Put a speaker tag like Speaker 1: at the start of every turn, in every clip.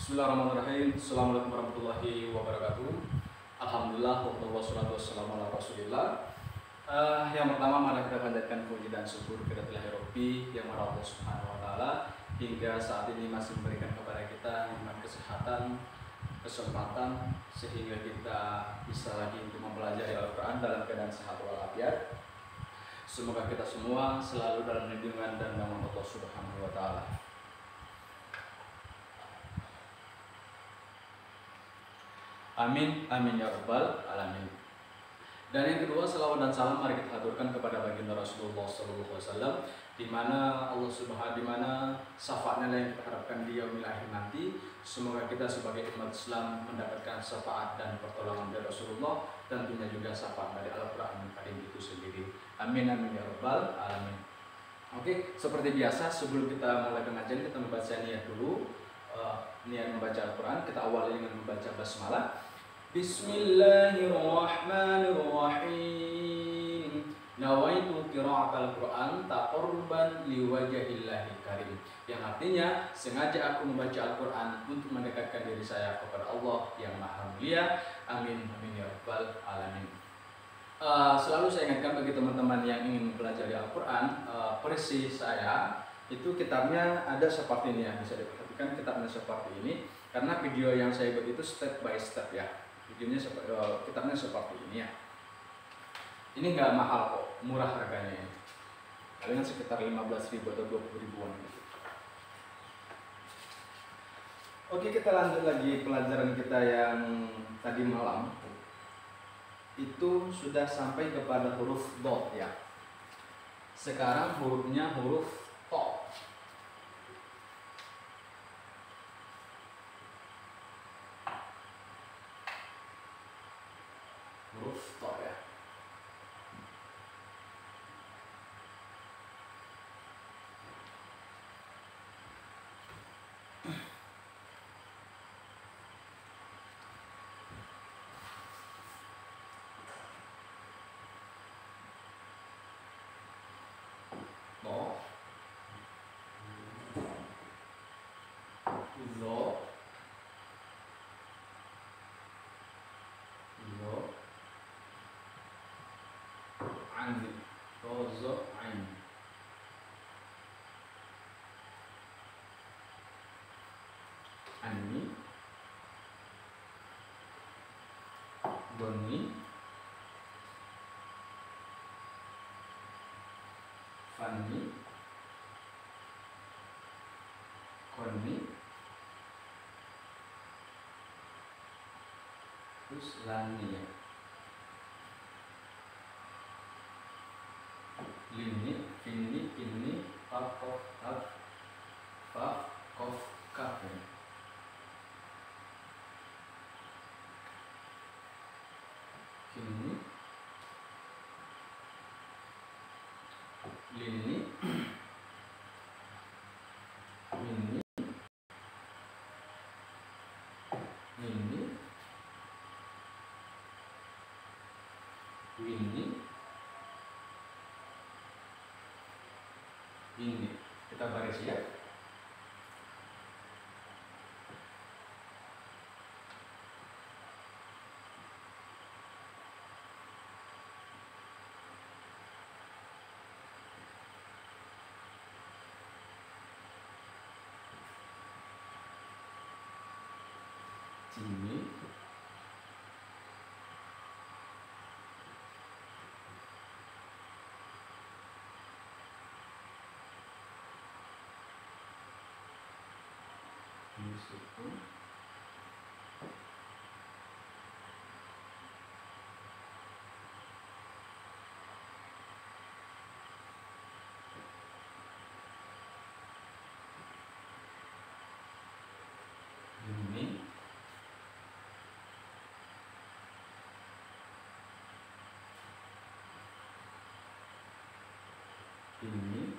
Speaker 1: Bismillahirrahmanirrahim. Assalamualaikum warahmatullahi wabarakatuh. Alhamdulillah, wassalatu wassalamu ala rasulillah. Yang pertama, mari kita panjatkan puji dan syukur kepada Rabbi yang Maha Allah Subhanahu wa taala hingga saat ini masih memberikan kepada kita nikmat kesehatan, kesempatan sehingga kita bisa lagi untuk mempelajari Al-Qur'an dalam keadaan sehat walafiat. Semoga kita semua selalu dalam lindungan dan naungan Allah Subhanahu wa taala. Amin, amin ya rabbal alamin. Dan yang kedua, selawat dan salam mari kita haturkan kepada baginda Rasulullah SAW, di mana syafaatnya yang kita harapkan di yaumil akhir nanti. Semoga kita sebagai umat Islam mendapatkan syafaat dan pertolongan dari Rasulullah, dan tentunya juga syafaat dari Al-Qur'an Karim itu sendiri. Amin, amin ya rabbal alamin. Oke, seperti biasa sebelum kita mulai pengajian kita membaca niat dulu. Niat membaca Al-Quran, kita awali dengan membaca basmalah. Bismillahirrahmanirrahim. Nawaitu qira'atal Quran taqarruban liwajhillahi karim. Yang artinya sengaja aku membaca Al-Quran untuk mendekatkan diri saya kepada Allah yang Maha Mulia. Amin, amin ya rabbal alamin. Selalu saya ingatkan bagi teman-teman yang ingin mempelajari Al-Quran, persis saya itu kitabnya ada seperti ini ya, bisa diperhatikan kitabnya seperti ini, karena video yang saya buat itu step by step ya, kitabnya seperti ini ya. Ini nggak mahal kok, murah harganya, palingan sekitar 15.000 atau 20.000-an gitu. Oke, kita lanjut lagi pelajaran kita yang tadi malam. Itu sudah sampai kepada huruf dot ya. Sekarang hurufnya huruf to. Huruf to ya. Ani, doni, fani, koni, terus lani ya. Lini, fini, kini, fa, kof, kaf, fa, kof, kaf ya. Kini, lini, mini, mini, wini, ini. Kita baris ya. Ini, sukun, ini, ini,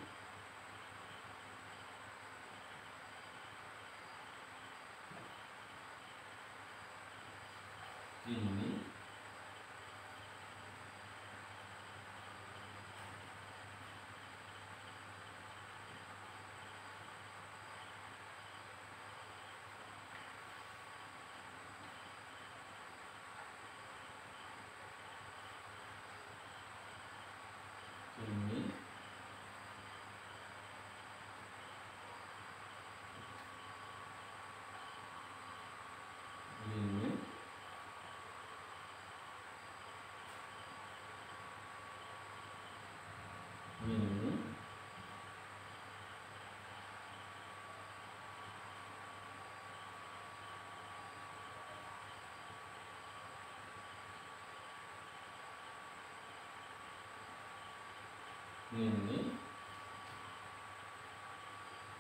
Speaker 1: Ini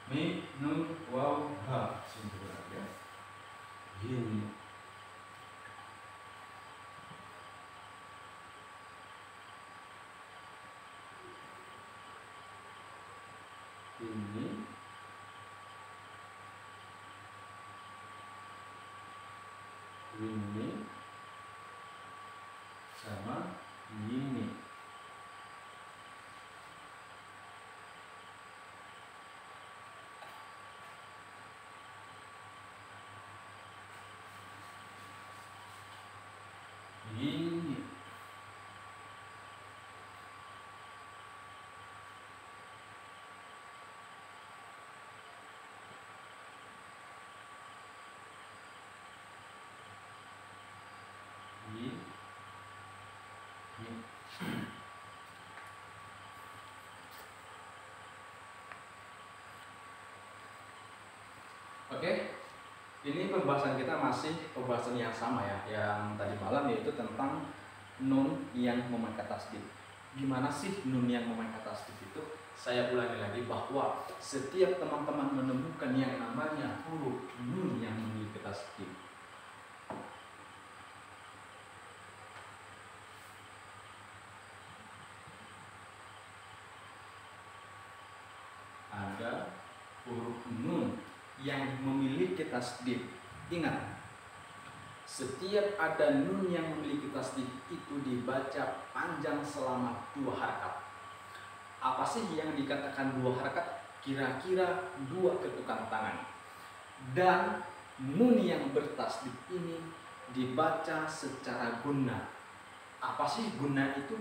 Speaker 1: mi nun waw ha sempurna ya. Gini. Ini sama ini. Ini. Oke, ini pembahasan kita masih pembahasan yang sama ya, yang tadi malam, yaitu tentang nun yang memakai tasdid. Gimana sih nun yang memakai tasdid itu? Saya ulangi lagi bahwa setiap teman-teman menemukan yang namanya huruf nun yang memiliki tasdid, ada huruf nun yang memiliki tasdid. Ingat, setiap ada nun yang memiliki tasdid itu dibaca panjang selama 2 harakat. Apa sih yang dikatakan 2 harakat? Kira-kira 2 ketukan tangan. Dan nun yang bertasdid ini dibaca secara gunnah. Apa sih gunnah itu?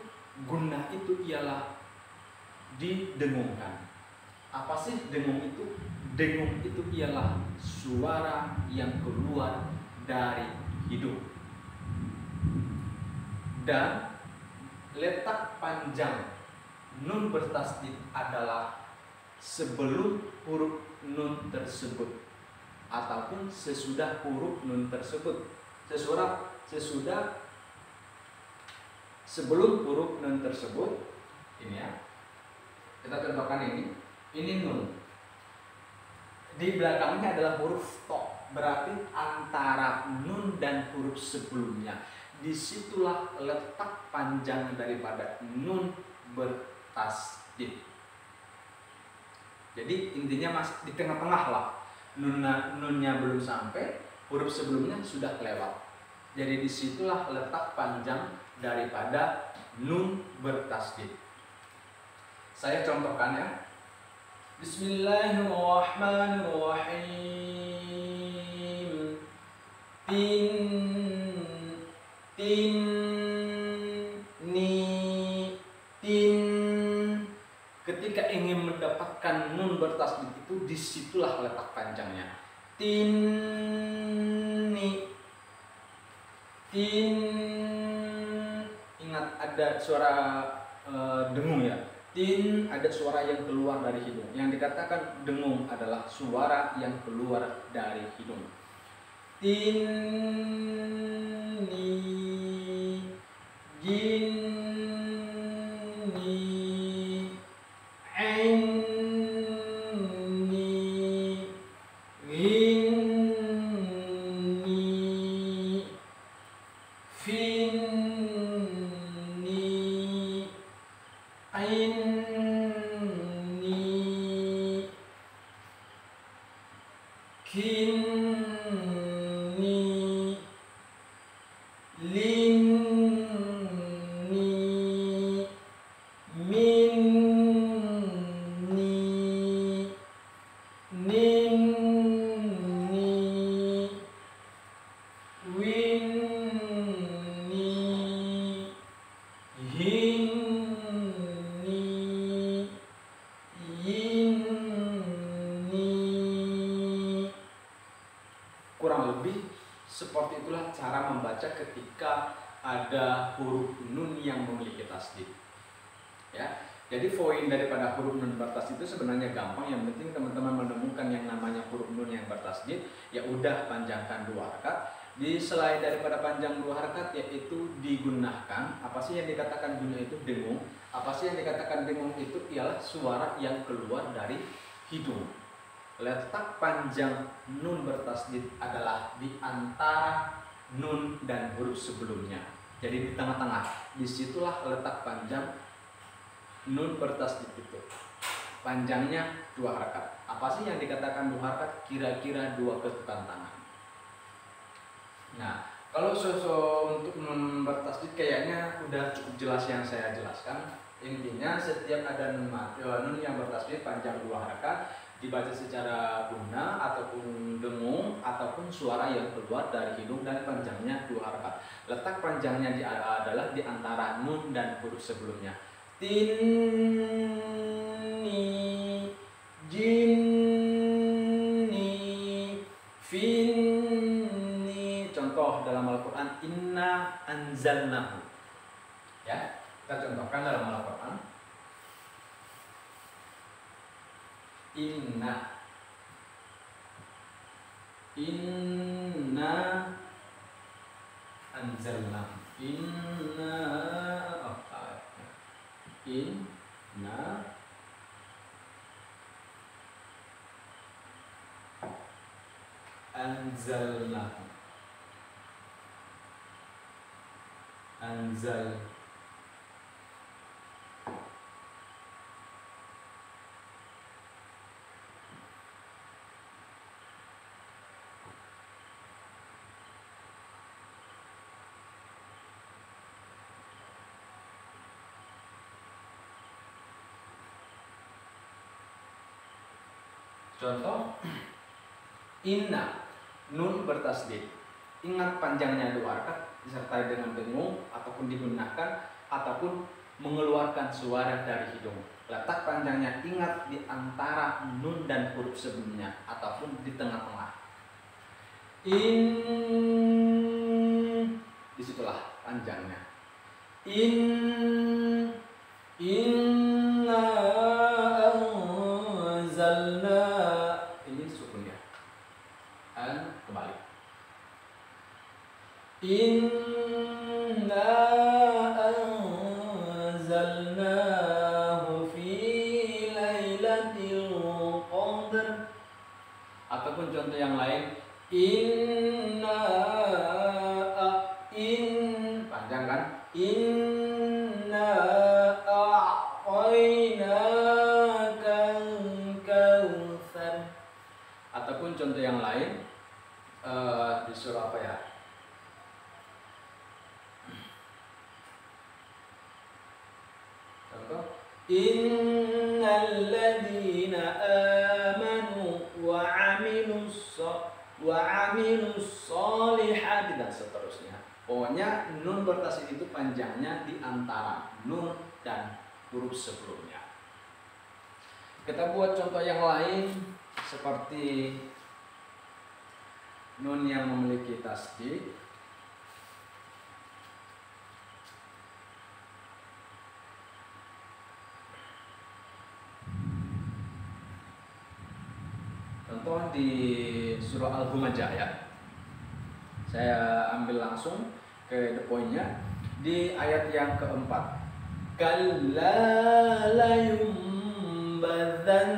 Speaker 1: Gunnah itu ialah didengungkan. Apa sih dengung itu? Dengung itu ialah suara yang keluar dari hidung. Dan letak panjang nun bertasdid adalah sebelum huruf nun tersebut ataupun sesudah huruf nun tersebut. Sesudah sebelum huruf nun tersebut. Ini ya. Kita contohkan ini. Ini nun. Di belakangnya adalah huruf to. Berarti antara nun dan huruf sebelumnya, disitulah letak panjang daripada nun bertasdid. Jadi intinya masih di tengah-tengah lah. Nunnya belum sampai, huruf sebelumnya sudah kelewat. Jadi disitulah letak panjang daripada nun bertasdid. Saya contohkan ya. Bismillahirrahmanirrahim. Tin ni tin. Ketika ingin mendapatkan nun bertasdid itu, disitulah letak panjangnya. Tin ni tin. Ingat ada suara dengung ya. Tin ada suara yang keluar dari hidung. Yang dikatakan dengung adalah suara yang keluar dari hidung. Tin ni jin ni ain ni rin ni fin ni ain ni kin ni lin ni min ni nin ni win ni hin ni yin ni. Kurang lebih seperti itulah cara membaca ketika ada huruf nun yang memiliki tasdid. Ya, jadi poin daripada huruf nun bertasdid itu sebenarnya gampang. Yang penting teman-teman menemukan yang namanya huruf nun yang bertasdid, ya udah panjangkan 2 harakat. Di selain daripada panjang 2 harakat yaitu digunakan. Apa sih yang dikatakan guna itu? Dengung. Apa sih yang dikatakan dengung itu? Ialah suara yang keluar dari hidung. Letak panjang nun bertasdid adalah di antara nun dan huruf sebelumnya. Jadi di tengah-tengah. Disitulah letak panjang nun bertasdid itu. Panjangnya 2 harakat. Apa sih yang dikatakan 2 harakat? Kira-kira 2 ketukan tangan. Nah, kalau untuk nun bertasdid kayaknya udah cukup jelas yang saya jelaskan. Intinya setiap ada nun yang bertasdid panjang 2 harakat dibaca secara guna ataupun dengung ataupun suara yang keluar dari hidung dan panjangnya 2 harakat. Letak panjangnya adalah di antara nun dan huruf sebelumnya. Tinni, jinni, finni. Contoh dalam Al-Quran, inna anzalnahu. Ya, kita contohkan dalam Al-Quran. Inna anzalnahu. Inna anzalnahu. Contoh, inna, nun bertasdid. Ingat panjangnya 2 harakat disertai dengan dengung ataupun digunakan ataupun mengeluarkan suara dari hidung. Letak panjangnya ingat di antara nun dan huruf sebelumnya ataupun di tengah-tengah. Disitulah panjangnya. Inna anzalna. Ini sukun ya. Kembali. Inna anzalnahu fi lailatul qadr. Ataupun contoh yang lain, panjang kan? Inna a'tainakal kautsar. Ataupun contoh yang lain di surah apa ya? Contoh, innal ladzina amanu wa 'amilus solihati dan seterusnya. Pokoknya nun bertasdid itu panjangnya di antara nun dan huruf sebelumnya. Kita buat contoh yang lain seperti nun yang memiliki tasdid. Contoh di surah Al-Humajah ya. Saya ambil langsung ke the point-nya di ayat yang keempat. Kalla la yumbadzan.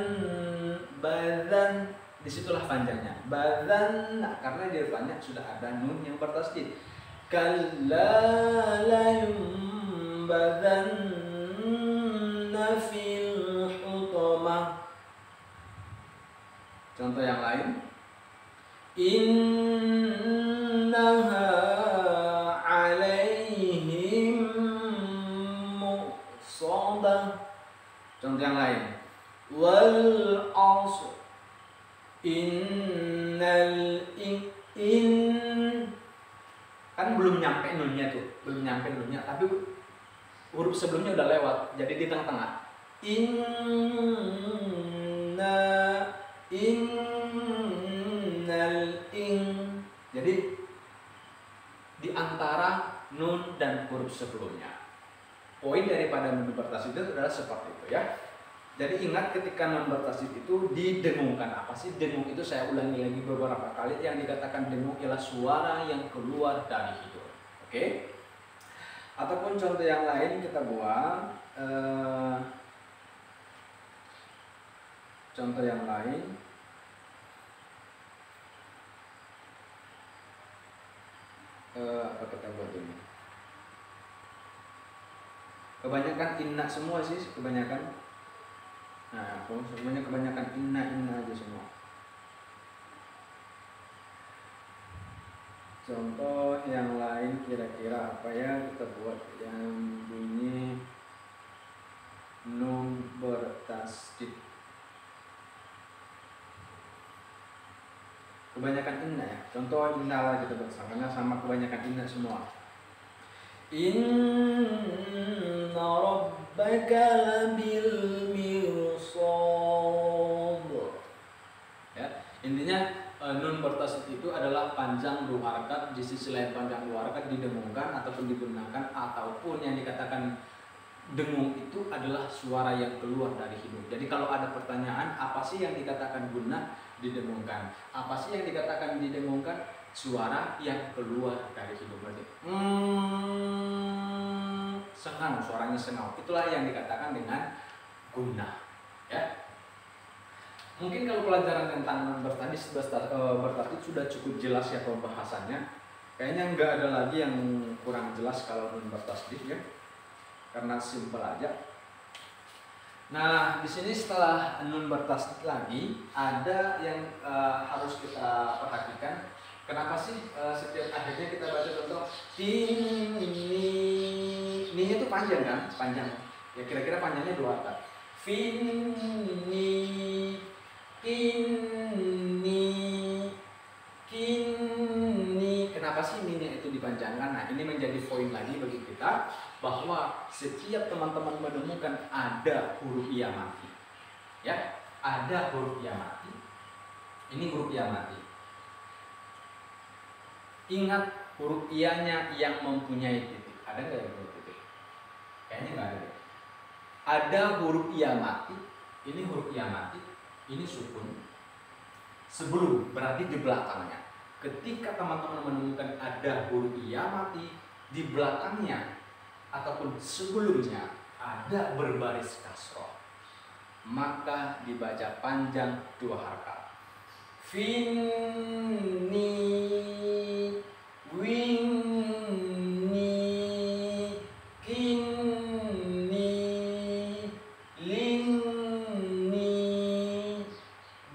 Speaker 1: Disitulah panjangnya. Badzan, karena di depannya sudah ada nun yang bertasdid. Kalla la yumbadzanna fil hutamah. Contoh yang lain, innaha alaihim muqsadah. Contoh yang lain, wal asr kan belum nyampe nunnya tuh, tapi huruf sebelumnya udah lewat, jadi di tengah-tengah. Jadi di antara nun dan huruf sebelumnya. Poin daripada nun bertasdid itu adalah seperti itu ya. Jadi ingat ketika non bertasdid itu didengungkan. Apa sih dengung itu? Saya ulangi lagi beberapa kali. Yang dikatakan dengung ialah suara yang keluar dari hidung. Oke? Ataupun contoh yang lain kita buat. Contoh yang lain. Apa kita buat ini? Kebanyakan inna semua sih, kebanyakan. Nah, semuanya kebanyakan inna aja semua. Contoh yang lain kira-kira apa ya kita buat yang bunyi nun bertasdid. Kebanyakan inna ya. Contoh inna lah kita buat karena sama kebanyakan inna semua. Inna rabbaka labil mirsad. Ya, intinya nun bertasdid itu adalah panjang dua harakat. Di sisi lain panjang dua harakat didengungkan ataupun digunakan, ataupun yang dikatakan dengung itu adalah suara yang keluar dari hidung. Jadi kalau ada pertanyaan apa sih yang dikatakan gunnah, didengungkan. Apa sih yang dikatakan didengungkan? Suara yang keluar dari hidung. Berarti sengau, suaranya sengau. Itulah yang dikatakan dengan gunnah. Ya. Mungkin kalau pelajaran tentang bertasdid sudah cukup jelas ya pembahasannya. Kayaknya nggak ada lagi yang kurang jelas kalau nun bertasdid ya. Karena simpel aja. Nah, di sini setelah nun bertasdid lagi ada yang harus kita perhatikan. Kenapa sih setiap akhirnya kita baca contoh ini itu panjang kan? Panjang. Ya kira-kira panjangnya 2 kata. Kini kenapa sih ini itu dipanjangkan? Nah, ini menjadi poin lagi bagi kita bahwa setiap teman-teman menemukan ada huruf iya mati. Ya, ada huruf iya mati. Ini huruf iya mati. Ingat huruf iyanya yang mempunyai titik. Ada nggak yang huruf titik? Kayaknya nggak ada. Ada huruf iya mati. Ini huruf iya mati. Ini sukun. Sebelum berarti di belakangnya. Ketika teman-teman menemukan ada huruf iya mati di belakangnya ataupun sebelumnya ada berbaris kasroh, maka dibaca panjang 2 harakat. Finni, winni, kinni, linni,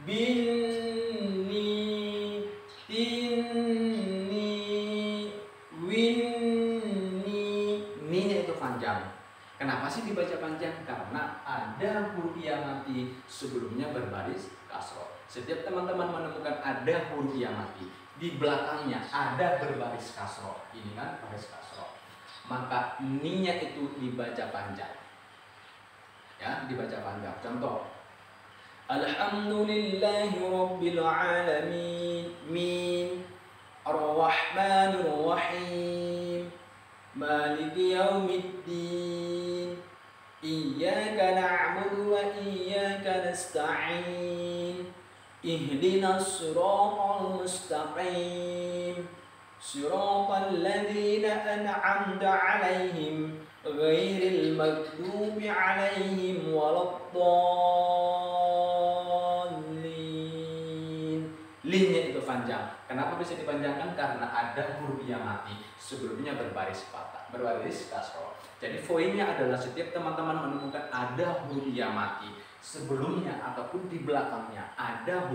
Speaker 1: binni, tinni, winni. Ni-nya itu panjang. Kenapa sih dibaca panjang? Karena ada huruf iya mati sebelumnya berbaris kasroh. Setiap teman-teman menemukan ada huruf iya mati di belakangnya ada berbaris kasroh, ini kan baris kasroh, maka ni-nya itu dibaca panjang. Ya, dibaca panjang. Contoh, Alhamdulillahi Rabbil Alamin, Min, Ar-Rahmanir Rahim, Maliki Yaumiddin, Iyyaka na'budu wa iyyaka nasta'in, Ihdinas siratal mustaqim, Siratal ladzina an'amta 'alaihim ghairil maghdubi 'alaihim waladdallin. Linnya itu panjang. Kenapa bisa dipanjangkan? Karena ada huruf yang mati sebelumnya berbaris patah, berbaris kasroh. Jadi poinnya adalah setiap teman-teman menemukan ada huruf yang mati sebelumnya ataupun di belakangnya ada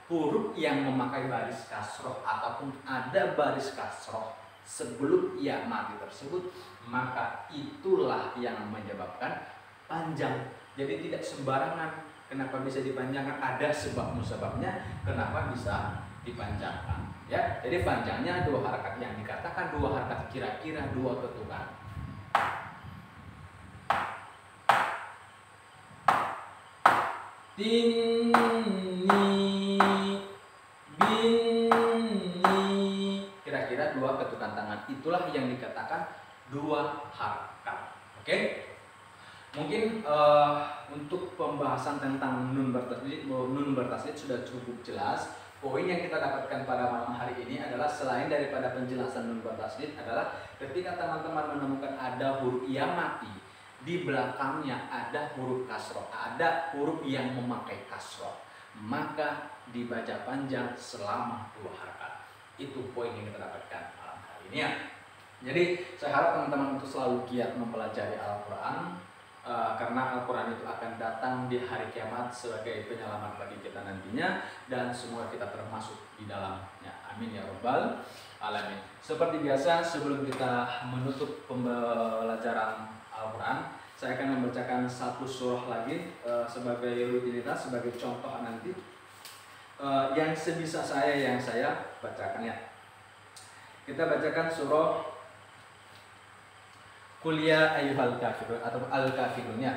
Speaker 1: huruf yang memakai baris kasroh ataupun ada baris kasroh sebelum ya mati tersebut, maka itulah yang menyebabkan panjang. Jadi tidak sembarangan. Kenapa bisa dipanjangkan? Ada sebab musababnya kenapa bisa dipanjangkan. Ya, jadi panjangnya 2 harakat, yang dikatakan 2 harakat kira-kira 2 ketukan. Tinni, binni, kira-kira 2 ketukan tangan. Itulah yang dikatakan 2 harakat. Oke? Mungkin untuk pembahasan tentang nun bertasydid sudah cukup jelas. Poin yang kita dapatkan pada malam hari ini adalah selain daripada penjelasan nun bertasydid adalah ketika teman-teman menemukan ada huruf yang mati, di belakangnya ada huruf kasroh, ada huruf yang memakai kasroh, maka dibaca panjang selama 2 rakaat. Itu poin yang kita dapatkan malam hari ini ya. Jadi saya harap teman-teman untuk selalu giat mempelajari Al-Quran, karena Al-Quran itu akan datang di hari kiamat sebagai penyelamat bagi kita nantinya, dan semua kita termasuk di dalamnya. Amin ya rabbal alamin. Seperti biasa, sebelum kita menutup pembelajaran Al-Quran, saya akan membacakan satu surah lagi sebagai rutinitas, sebagai contoh nanti yang sebisa yang saya bacakan ya. Kita bacakan surah Qul ya ayyuhal kafirun atau Al-Kafirun ya.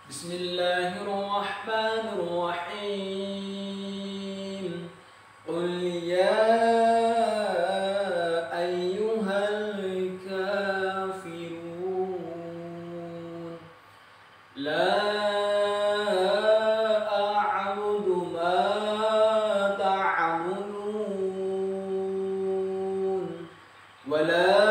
Speaker 1: Bismillahirrahmanirrahim. Qul ya ayyuhal kafirun la a'budu ma ta'budun wala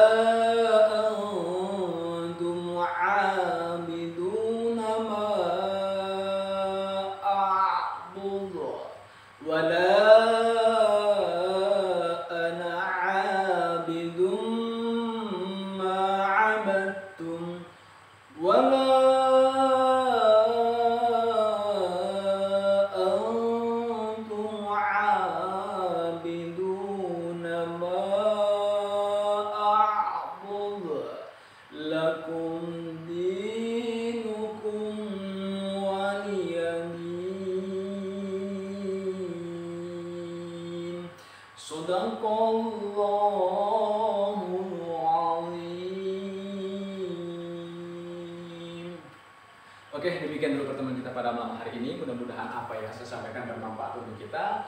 Speaker 1: Oke, demikian dulu pertemuan kita pada malam hari ini. Mudah-mudahan apa yang saya sampaikan bermanfaat untuk kita.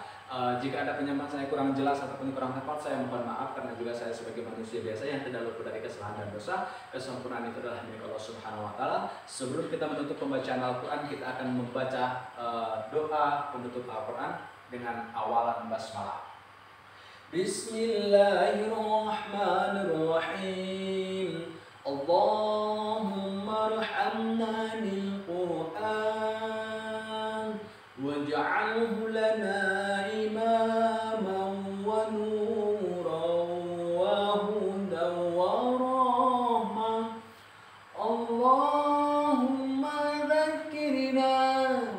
Speaker 1: Jika ada penyampaian saya kurang jelas ataupun kurang tepat, saya mohon maaf, karena juga saya sebagai manusia biasa yang tidak luput dari kesalahan dan dosa. Kesempurnaan itu adalah milik Allah Subhanahu wa Ta'ala. Sebelum kita menutup pembacaan Al-Quran, kita akan membaca doa penutup Al-Quran dengan awalan basmalah. Bismillahirrahmanirrahim. Allahumma arhamna bil Qur'an waj'alhu lana imaman wa nuran wa hudan wa rahmah. Allahumma dhakkirna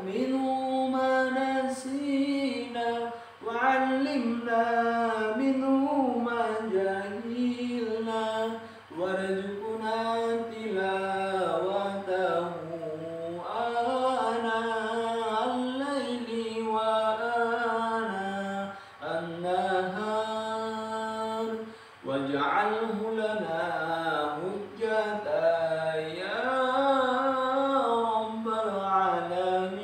Speaker 1: minhu ma nasina wa 'allimna minhu ma jahilna warzuqna tilawatahu ana al-laili wa ana an-nahar waj'alhu lana hujjatan ya rabbal alamin.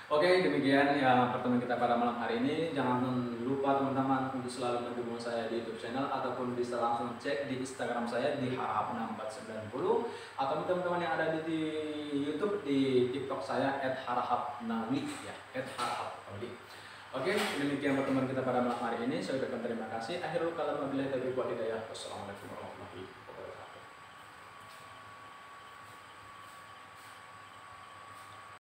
Speaker 1: Oke, demikian ya pertemuan kita pada malam hari ini. Jangan lupa teman-teman untuk selalu mendukung saya di YouTube channel, ataupun bisa langsung cek di Instagram saya di harahap6490, atau teman-teman yang ada di YouTube, di TikTok saya @harahapnawi ya, @harahapnawi. Oke, demikian pertemuan kita pada malam hari ini. Saya ucapkan terima kasih. Akhirul kalam wabillahi taufiq wal hidayah. Wassalamualaikum warahmatullahi wabarakatuh.